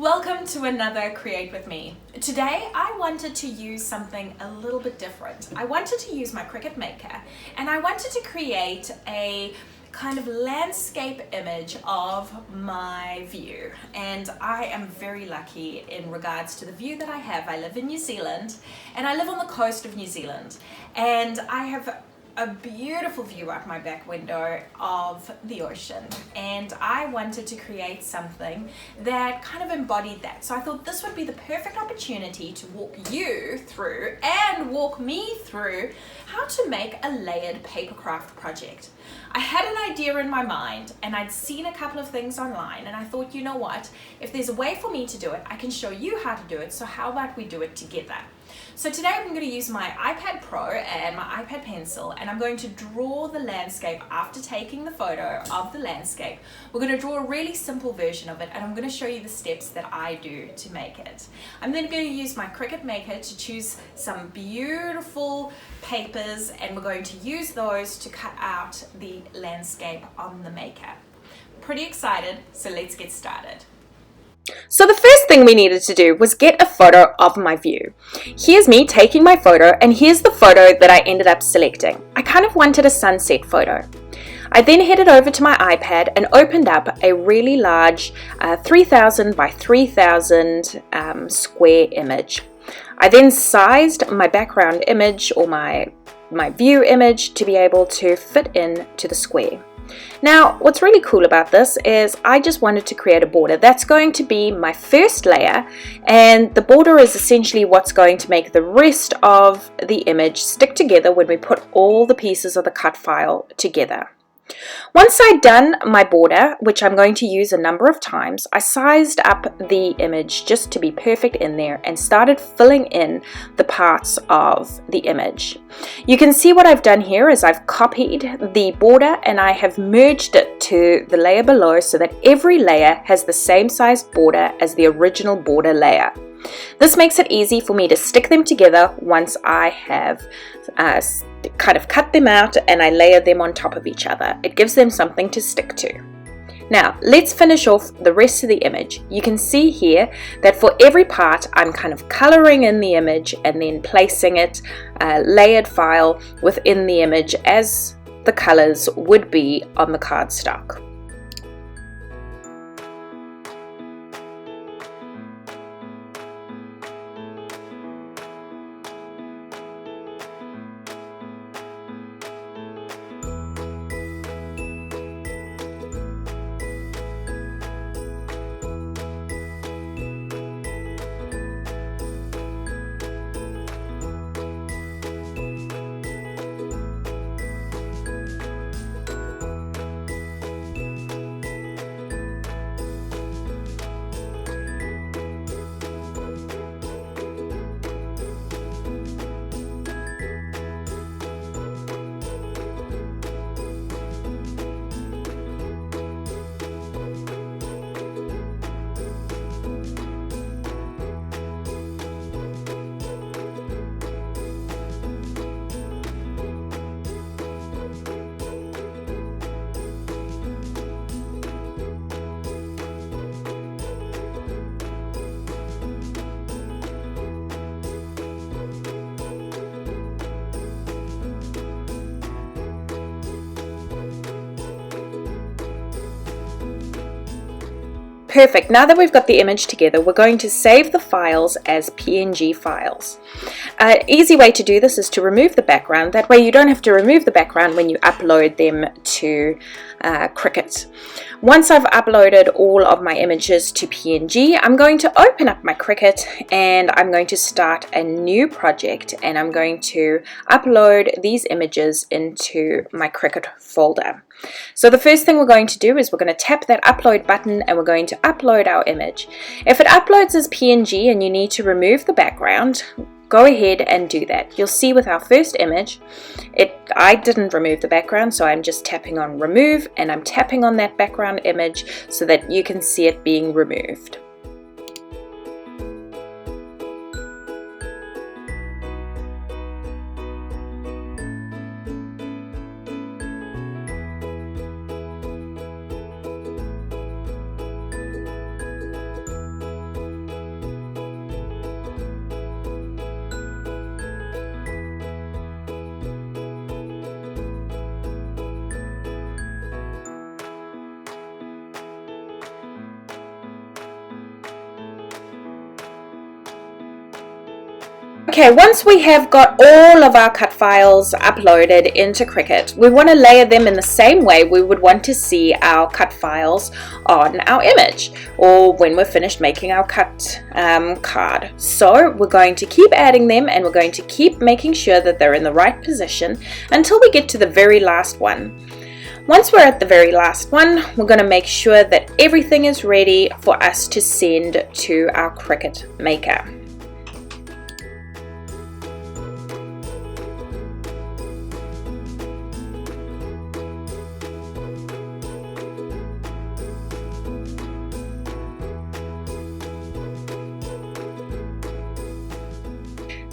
Welcome to another Create With Me. Today I wanted to use something a little bit different. I wanted to use my Cricut Maker and I wanted to create a kind of landscape image of my view, and I am very lucky in regards to the view that I have. I live in New Zealand and I live on the coast of New Zealand, and I have a beautiful view out my back window of the ocean, and I wanted to create something that kind of embodied that. So I thought this would be the perfect opportunity to walk you through and walk me through how to make a layered paper craft project. I had an idea in my mind and I'd seen a couple of things online, and I thought, you know what, if there's a way for me to do it, I can show you how to do it, so how about we do it together? So today I'm going to use my iPad Pro and my iPad pencil, and I'm going to draw the landscape after taking the photo of the landscape. We're going to draw a really simple version of it, and I'm going to show you the steps that I do to make it. I'm then going to use my Cricut Maker to choose some beautiful papers, and we're going to use those to cut out the landscape on the Maker. Pretty excited, so let's get started. So the first thing we needed to do was get a photo of my view. Here's me taking my photo, and here's the photo that I ended up selecting. I kind of wanted a sunset photo. I then headed over to my iPad and opened up a really large 3000 by 3000 square image. I then sized my background image, or my view image, to be able to fit in to the square. Now, what's really cool about this is I just wanted to create a border. That's going to be my first layer, and the border is essentially what's going to make the rest of the image stick together when we put all the pieces of the cut file together. Once I'd done my border, which I'm going to use a number of times, I sized up the image just to be perfect in there and started filling in the parts of the image. You can see what I've done here is I've copied the border and I have merged it to the layer below so that every layer has the same sized border as the original border layer. This makes it easy for me to stick them together once I have kind of cut them out and I layer them on top of each other. It gives them something to stick to. Now let's finish off the rest of the image. You can see here that for every part I'm kind of coloring in the image and then placing it layered file within the image as the colors would be on the cardstock. Perfect. Now that we've got the image together, we're going to save the files as PNG files. An easy way to do this is to remove the background. That way you don't have to remove the background when you upload them to Cricut. Once I've uploaded all of my images to PNG, I'm going to open up my Cricut and I'm going to start a new project, and I'm going to upload these images into my Cricut folder. So the first thing we're going to do is we're going to tap that upload button and we're going to upload our image. If it uploads as PNG and you need to remove the background, go ahead and do that. You'll see with our first image, I didn't remove the background, so I'm just tapping on remove, and I'm tapping on that background image so that you can see it being removed. Okay, once we have got all of our cut files uploaded into Cricut, we want to layer them in the same way we would want to see our cut files on our image or when we're finished making our cut card. So we're going to keep adding them and we're going to keep making sure that they're in the right position until we get to the very last one. Once we're at the very last one, we're going to make sure that everything is ready for us to send to our Cricut Maker.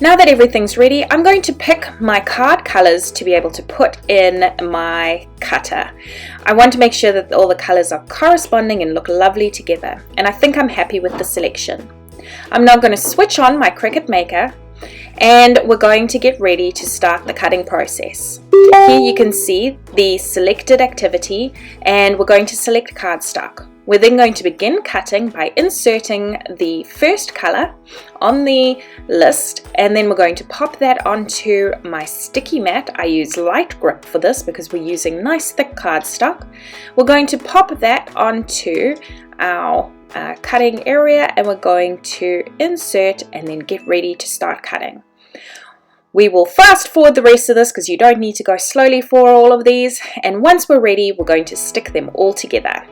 Now that everything's ready, I'm going to pick my card colors to be able to put in my cutter. I want to make sure that all the colors are corresponding and look lovely together, and I think I'm happy with the selection. I'm now going to switch on my Cricut Maker and we're going to get ready to start the cutting process. Here you can see the selected activity and we're going to select cardstock. We're then going to begin cutting by inserting the first color on the list, and then we're going to pop that onto my sticky mat. I use light grip for this because we're using nice thick cardstock. We're going to pop that onto our cutting area and we're going to insert and then get ready to start cutting. We will fast forward the rest of this because you don't need to go slowly for all of these, and once we're ready we're going to stick them all together.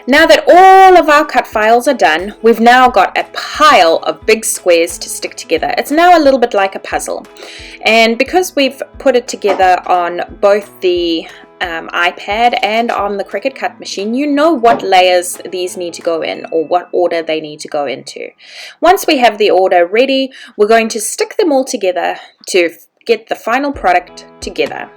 Now that all of our cut files are done, we've now got a pile of big squares to stick together. It's now a little bit like a puzzle, and because we've put it together on both the iPad and on the Cricut cut machine, you know what layers these need to go in or what order they need to go into. Once we have the order ready, we're going to stick them all together to get the final product together.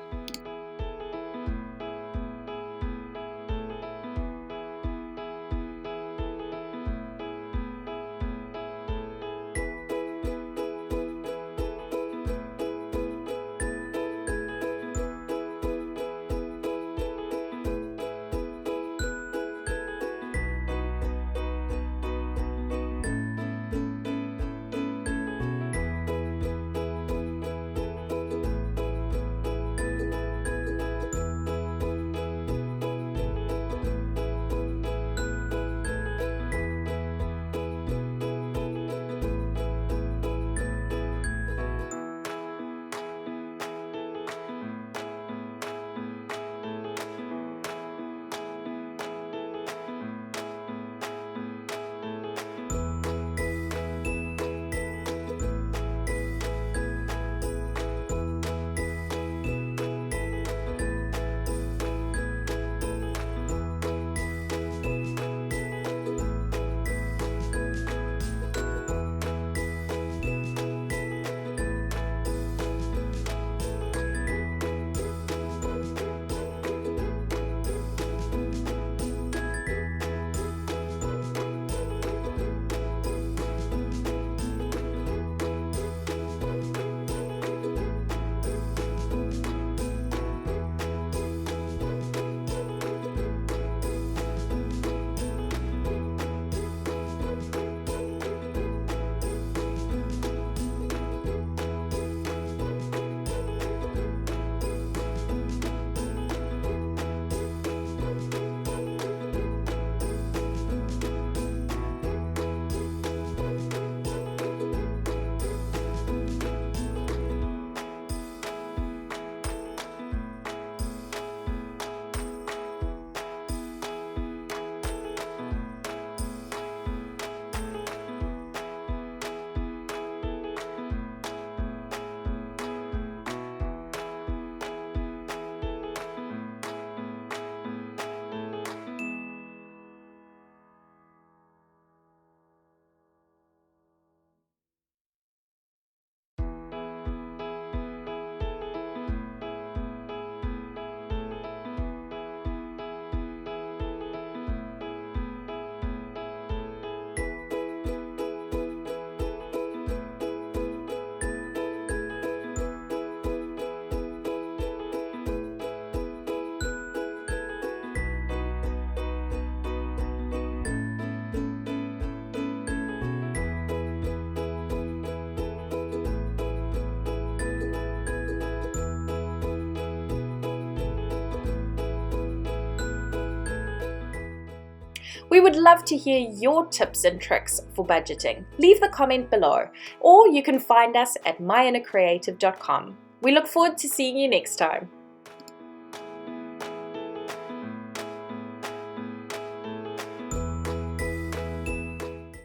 We would love to hear your tips and tricks for budgeting. Leave the comment below, or you can find us at myinnercreative.com. We look forward to seeing you next time.